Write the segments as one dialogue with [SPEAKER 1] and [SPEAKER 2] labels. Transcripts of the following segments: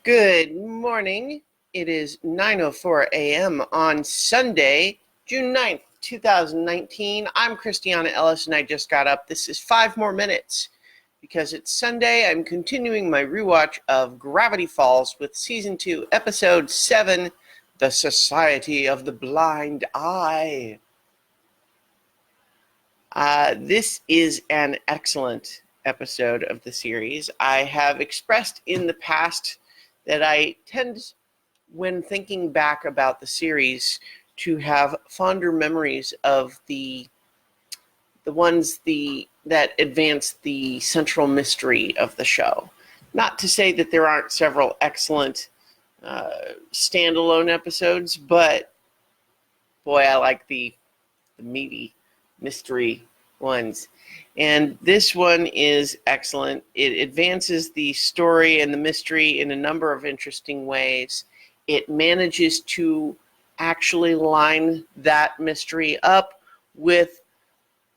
[SPEAKER 1] Good morning. It is 9:04 a.m. on Sunday, June 9th, 2019. I'm Christiana Ellis, and I just got up. This is 5 more minutes. Because it's Sunday, I'm continuing my rewatch of Gravity Falls with Season 2, Episode 7, The Society of the Blind Eye. This is an excellent episode of the series. I have expressed in the past that I tend, when thinking back about the series, to have fonder memories of the ones that advance the central mystery of the show. Not to say that there aren't several excellent standalone episodes, but boy, I like the meaty mystery ones. And this one is excellent. It advances the story and the mystery in a number of interesting ways. It manages to actually line that mystery up with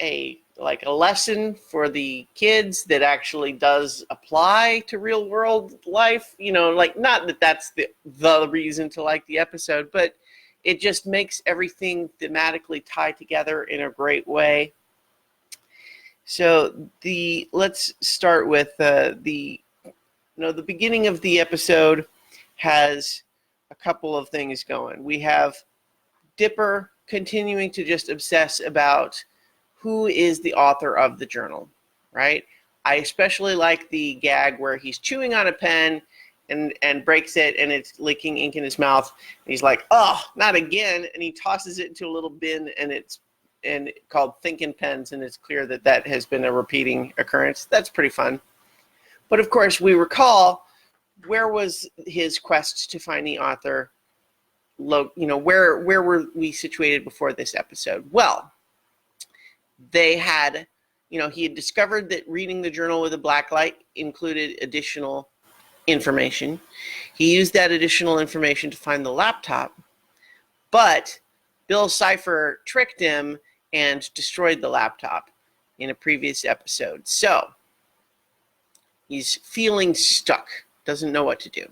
[SPEAKER 1] a lesson for the kids that actually does apply to real world life. Not that that's the reason to like the episode, but it just makes everything thematically tie together in a great way. So let's start with the beginning of the episode has a couple of things going. We have Dipper continuing to just obsess about who is the author of the journal, right? I especially like the gag where he's chewing on a pen and breaks it, and it's leaking ink in his mouth. And he's like, "Oh, not again!" And he tosses it into a little bin, and it's called Thinkin' Pens, and it's clear that has been a repeating occurrence. That's pretty fun. But of course, we recall, where was his quest to find the author? Where were we situated before this episode? Well, they had, he had discovered that reading the journal with a black light included additional information. He used that additional information to find the laptop, but Bill Cipher tricked him and destroyed the laptop in a previous episode. So he's feeling stuck, doesn't know what to do.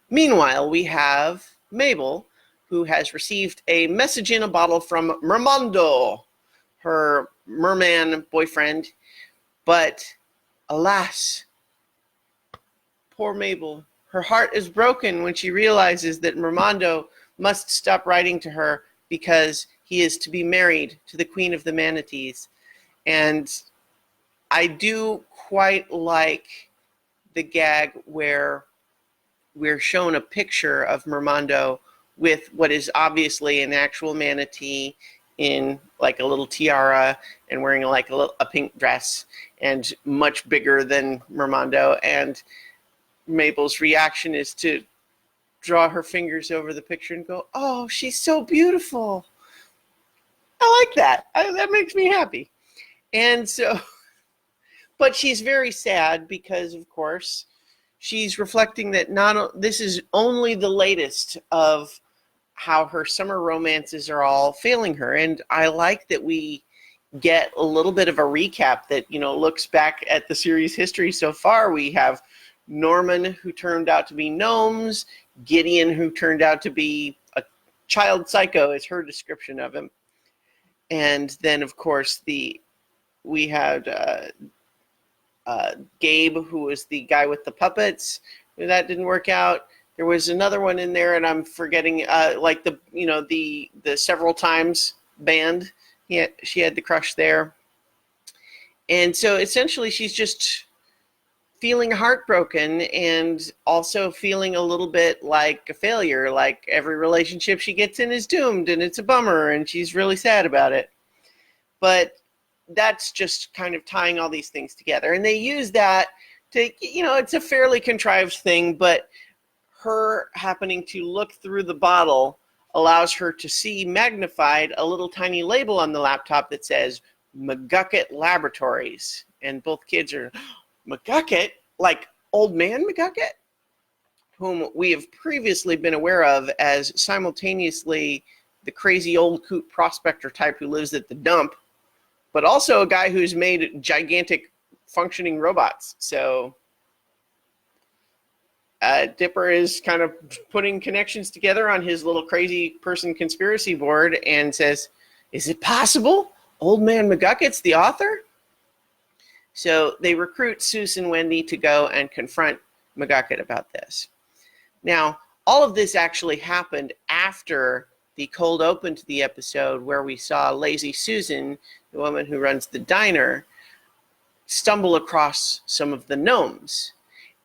[SPEAKER 1] Meanwhile, we have Mabel, who has received a message in a bottle from Mermando, her merman boyfriend. But alas, poor Mabel, her heart is broken when she realizes that Mermando must stop writing to her because he is to be married to the Queen of the Manatees. And I do quite like the gag where we're shown a picture of Mermando with what is obviously an actual manatee in like a little tiara and wearing a pink dress and much bigger than Mermando. And Mabel's reaction is to draw her fingers over the picture and go, "Oh, she's so beautiful." I like that. That makes me happy. And so, but she's very sad because, of course, she's reflecting that this is only the latest of how her summer romances are all failing her. And I like that we get a little bit of a recap that, looks back at the series history so far. We have Norman, who turned out to be gnomes, Gideon, who turned out to be a child psycho, is her description of him. And then, of course, we had Gabe, who was the guy with the puppets. That didn't work out. There was another one in there, and I'm forgetting, the several times band. She had the crush there. And so essentially she's just feeling heartbroken and also feeling a little bit like a failure, like every relationship she gets in is doomed and it's a bummer and she's really sad about it. But that's just kind of tying all these things together. And they use that to, it's a fairly contrived thing, but her happening to look through the bottle allows her to see magnified a little tiny label on the laptop that says McGucket Laboratories. And both kids are, McGucket? Like Old Man McGucket? Whom we have previously been aware of as simultaneously the crazy old coot prospector type who lives at the dump, but also a guy who's made gigantic functioning robots. So Dipper is kind of putting connections together on his little crazy person conspiracy board and says, is it possible Old Man McGucket's the author? So they recruit Seuss and Wendy to go and confront McGucket about this. Now, all of this actually happened after the cold open to the episode where we saw Lazy Susan, the woman who runs the diner, stumble across some of the gnomes.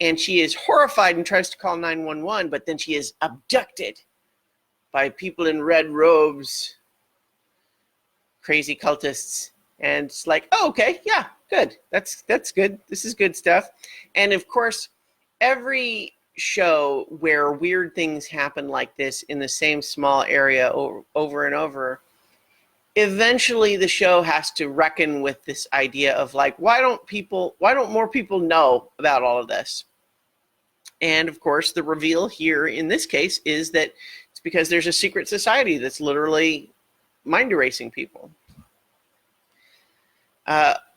[SPEAKER 1] And she is horrified and tries to call 911, but then she is abducted by people in red robes, crazy cultists. And it's like, oh, okay, yeah, good. That's good. This is good stuff. And of course, every show where weird things happen like this in the same small area over and over, eventually the show has to reckon with this idea of like, why don't more people know about all of this? And of course, the reveal here in this case is that it's because there's a secret society that's literally mind erasing people.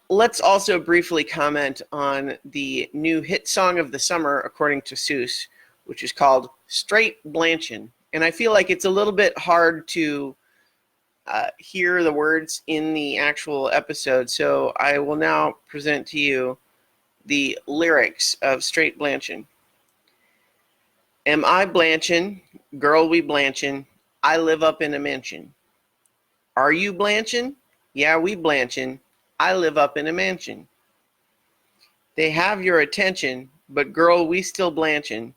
[SPEAKER 1] Let's also briefly comment on the new hit song of the summer, according to Seuss, which is called Straight Blanching. And I feel like it's a little bit hard to hear the words in the actual episode, so I will now present to you the lyrics of Straight Blanching. Am I blanching? Girl, we blanching. I live up in a mansion. Are you blanching? Yeah, we blanching. I live up in a mansion. They have your attention, but girl, we still blanching.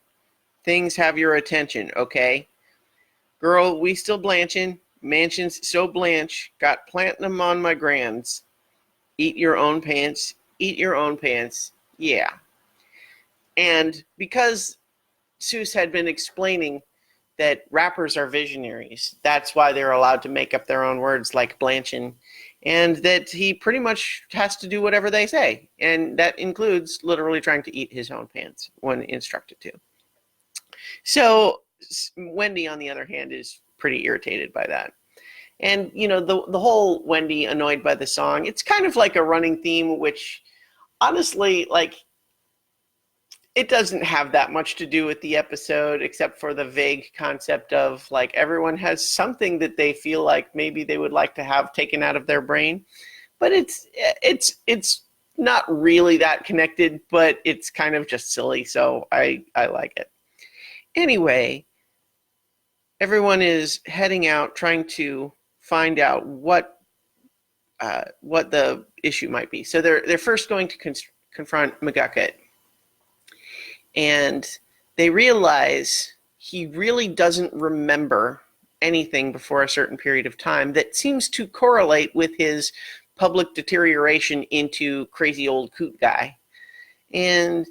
[SPEAKER 1] Things have your attention, okay? Girl, we still blanching. Mansions so blanch. Got platinum on my grands. Eat your own pants. Eat your own pants. Yeah. And because Seuss had been explaining that rappers are visionaries, that's why they're allowed to make up their own words like blanching, and that he pretty much has to do whatever they say, and that includes literally trying to eat his own pants when instructed to. So Wendy, on the other hand, is pretty irritated by that. And, you know, the whole Wendy annoyed by the song, it's kind of like a running theme, which honestly, like, it doesn't have that much to do with the episode, except for the vague concept of, like, everyone has something that they feel like maybe they would like to have taken out of their brain. But it's not really that connected, but it's kind of just silly, so I like it. Anyway, everyone is heading out trying to find out what the issue might be. So they're first going to confront McGucket. And they realize he really doesn't remember anything before a certain period of time that seems to correlate with his public deterioration into crazy old coot guy. And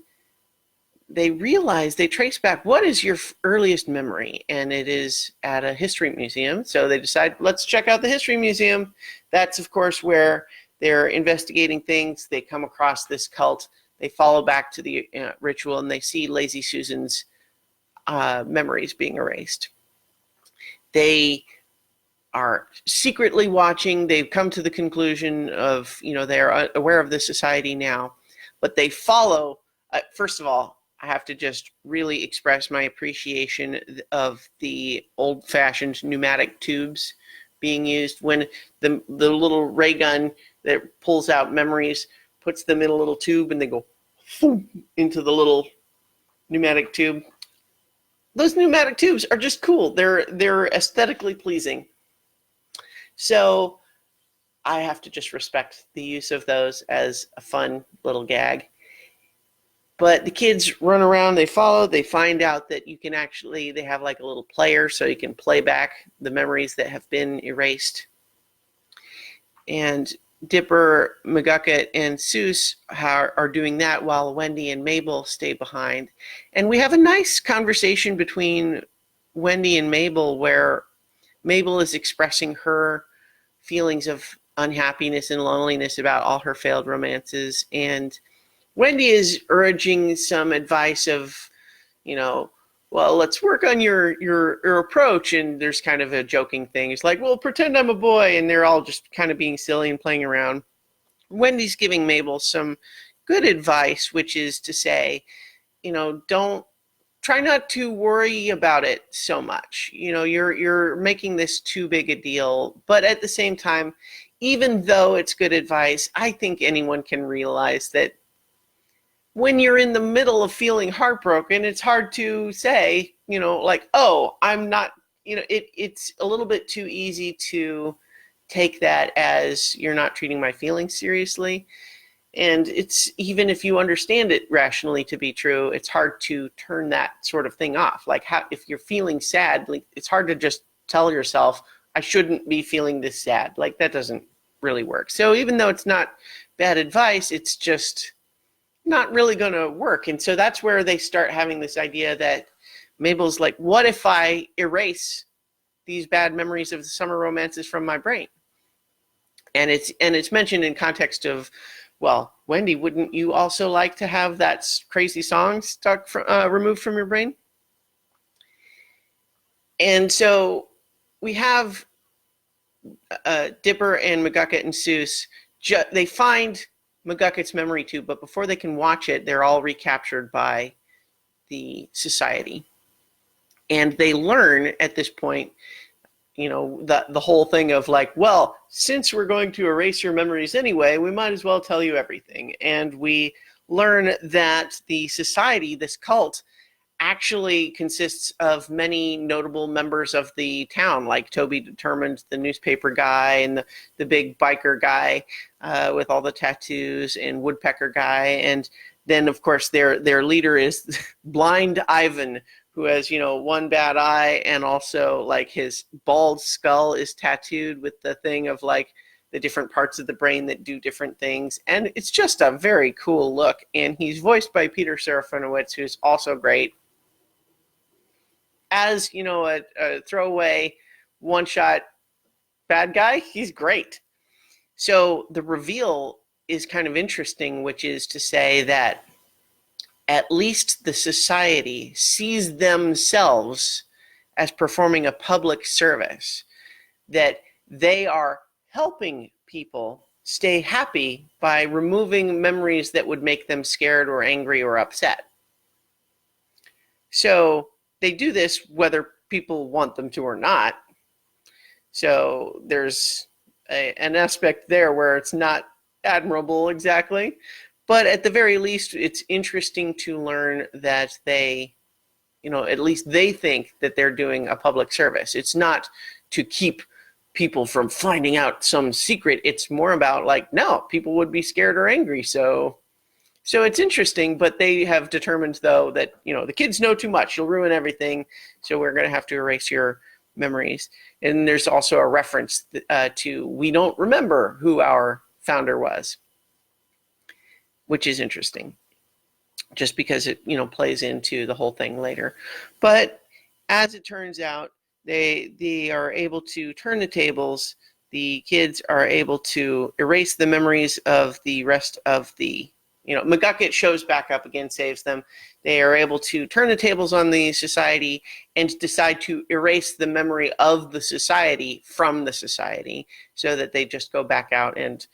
[SPEAKER 1] they realize, they trace back, what is your earliest memory? And it is at a history museum. So they decide, let's check out the history museum. That's, of course, where they're investigating things. They come across this cult. They follow back to the ritual, and they see Lazy Susan's memories being erased. They are secretly watching. They've come to the conclusion of, you know, they're aware of the society now, but they follow. First of all, I have to just really express my appreciation of the old-fashioned pneumatic tubes being used when the little ray gun that pulls out memories puts them in a little tube and they go into the little pneumatic tube. Those pneumatic tubes are just cool. They're aesthetically pleasing. So I have to just respect the use of those as a fun little gag. But the kids run around, they follow, they find out that you can actually, they have like a little player so you can play back the memories that have been erased. And Dipper, McGucket, and Seuss are doing that while Wendy and Mabel stay behind. And we have a nice conversation between Wendy and Mabel where Mabel is expressing her feelings of unhappiness and loneliness about all her failed romances. And Wendy is urging some advice of, you know, well, let's work on your approach. And there's kind of a joking thing. It's like, well, pretend I'm a boy. And they're all just kind of being silly and playing around. Wendy's giving Mabel some good advice, which is to say, you know, don't try not to worry about it so much. You're making this too big a deal, but at the same time, even though it's good advice, I think anyone can realize that when you're in the middle of feeling heartbroken, it's hard to say, like, oh, I'm not, it's a little bit too easy to take that as you're not treating my feelings seriously. And it's, even if you understand it rationally to be true, it's hard to turn that sort of thing off. Like, if you're feeling sad, like, it's hard to just tell yourself, I shouldn't be feeling this sad. Like, that doesn't really work. So even though it's not bad advice, it's just not really going to work. And so that's where they start having this idea that Mabel's like, what if I erase these bad memories of the summer romances from my brain? And it's mentioned in context of, well, Wendy, wouldn't you also like to have that crazy song removed from your brain? And so we have Dipper and McGucket and Seuss. They find McGucket's memory tube, but before they can watch it, they're all recaptured by the society. And they learn at this point, the whole thing of like, well, since we're going to erase your memories anyway, we might as well tell you everything. And we learn that the society, this cult, actually consists of many notable members of the town, like Toby Determined, the newspaper guy, and the big biker guy with all the tattoos, and Woodpecker guy. And then, of course, their leader is Blind Ivan, who has, one bad eye, and also like his bald skull is tattooed with the thing of like the different parts of the brain that do different things. And it's just a very cool look. And he's voiced by Peter Serafinowicz, who's also great. As, a throwaway one-shot bad guy, he's great. So the reveal is kind of interesting, which is to say that at least the society sees themselves as performing a public service, that they are helping people stay happy by removing memories that would make them scared or angry or upset. So they do this whether people want them to or not. So there's an aspect there where it's not admirable exactly. But at the very least, it's interesting to learn that they, at least they think that they're doing a public service. It's not to keep people from finding out some secret. It's more about like, no, people would be scared or angry. So it's interesting, but they have determined, though, that, the kids know too much. You'll ruin everything. So we're going to have to erase your memories. And there's also a reference to, we don't remember who our founder was, which is interesting, just because it, plays into the whole thing later. But as it turns out, they are able to turn the tables. The kids are able to erase the memories of the rest of the, McGucket shows back up again, saves them. They are able to turn the tables on the society and decide to erase the memory of the society from the society, so that they just go back out and,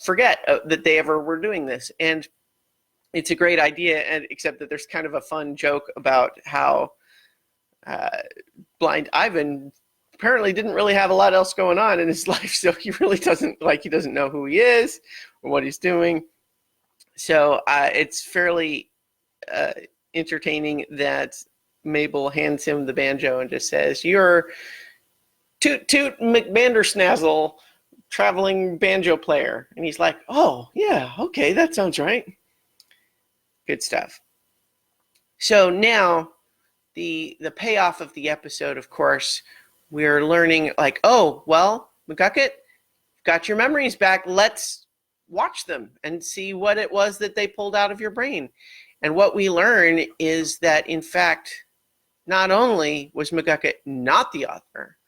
[SPEAKER 1] forget that they ever were doing this. And it's a great idea, and except that there's kind of a fun joke about how Blind Ivan apparently didn't really have a lot else going on in his life, so he really doesn't know who he is or what he's doing. So it's fairly entertaining that Mabel hands him the banjo and just says, "You're Toot Toot McBandersnazzle, traveling banjo player." And he's like, "Oh, yeah, okay, that sounds right." Good stuff. So now the payoff of the episode, of course, we're learning like, oh, well, McGucket, got your memories back. Let's watch them and see what it was that they pulled out of your brain. And what we learn is that, in fact, not only was McGucket not the author,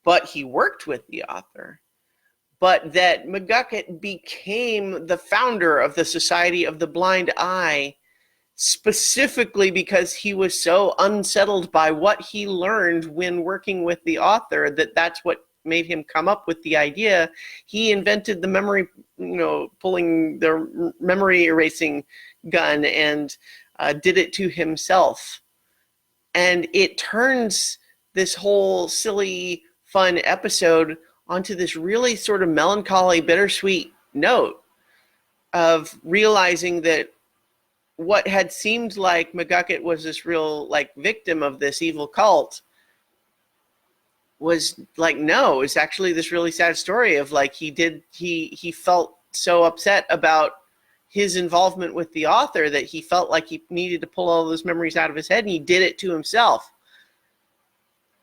[SPEAKER 1] but he worked with the author, but that McGucket became the founder of the Society of the Blind Eye specifically because he was so unsettled by what he learned when working with the author, that's what made him come up with the idea. He invented the memory, pulling the memory erasing gun, and did it to himself. And it turns this whole silly, fun episode onto this really sort of melancholy, bittersweet note of realizing that what had seemed like McGucket was this real like victim of this evil cult was like, no, it's actually this really sad story of like he felt so upset about his involvement with the author that he felt like he needed to pull all those memories out of his head, and he did it to himself.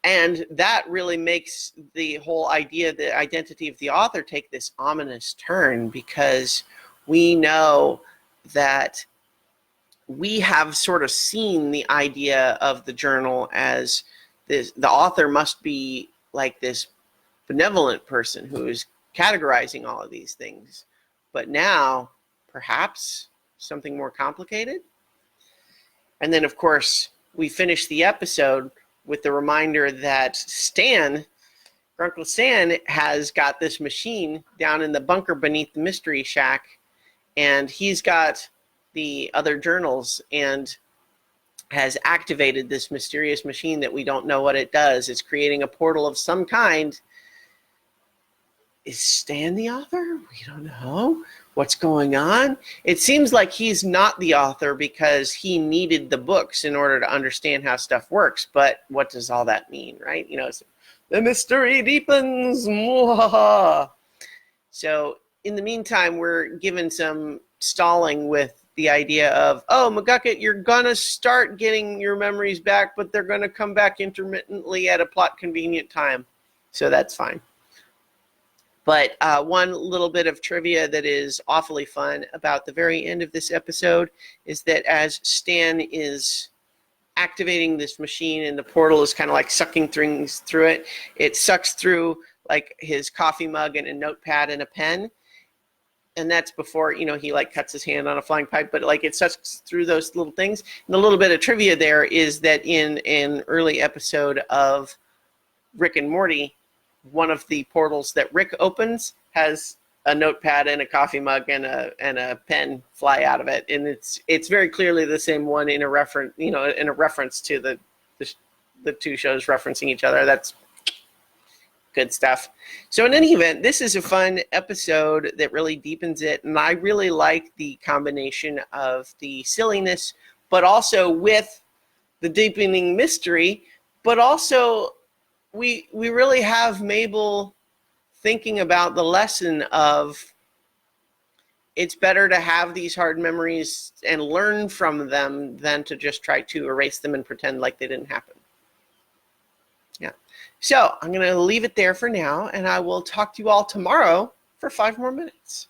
[SPEAKER 1] And that really makes the whole idea, the identity of the author, take this ominous turn, because we know that we have sort of seen the idea of the journal as this, the author must be like this benevolent person who is categorizing all of these things. But now, perhaps something more complicated. And then, of course, we finish the episode with the reminder that Stan, Uncle Stan, has got this machine down in the bunker beneath the mystery shack, and he's got the other journals and has activated this mysterious machine that we don't know what it does. It's creating a portal of some kind. Is Stan the author? We don't know. What's going on? It seems like he's not the author because he needed the books in order to understand how stuff works. But what does all that mean, right? You know, the mystery deepens. Mwahaha. So in the meantime, we're given some stalling with the idea of, oh, McGucket, you're going to start getting your memories back, but they're going to come back intermittently at a plot convenient time. So that's fine. But one little bit of trivia that is awfully fun about the very end of this episode is that as Stan is activating this machine and the portal is kind of like sucking things through it, it sucks through like his coffee mug and a notepad and a pen. And that's before, you know, he like cuts his hand on a flying pipe, but like it sucks through those little things. And the little bit of trivia there is that in an early episode of Rick and Morty, one of the portals that Rick opens has a notepad and a coffee mug and a pen fly out of it, and it's very clearly the same one in a reference, you know, in a reference to the two shows referencing each other. That's good stuff. So in any event, this is a fun episode that really deepens it, and I really like the combination of the silliness, but also with the deepening mystery, but also we really have Mabel thinking about the lesson of it's better to have these hard memories and learn from them than to just try to erase them and pretend like they didn't happen. Yeah. So I'm going to leave it there for now, and I will talk to you all tomorrow for 5 more minutes.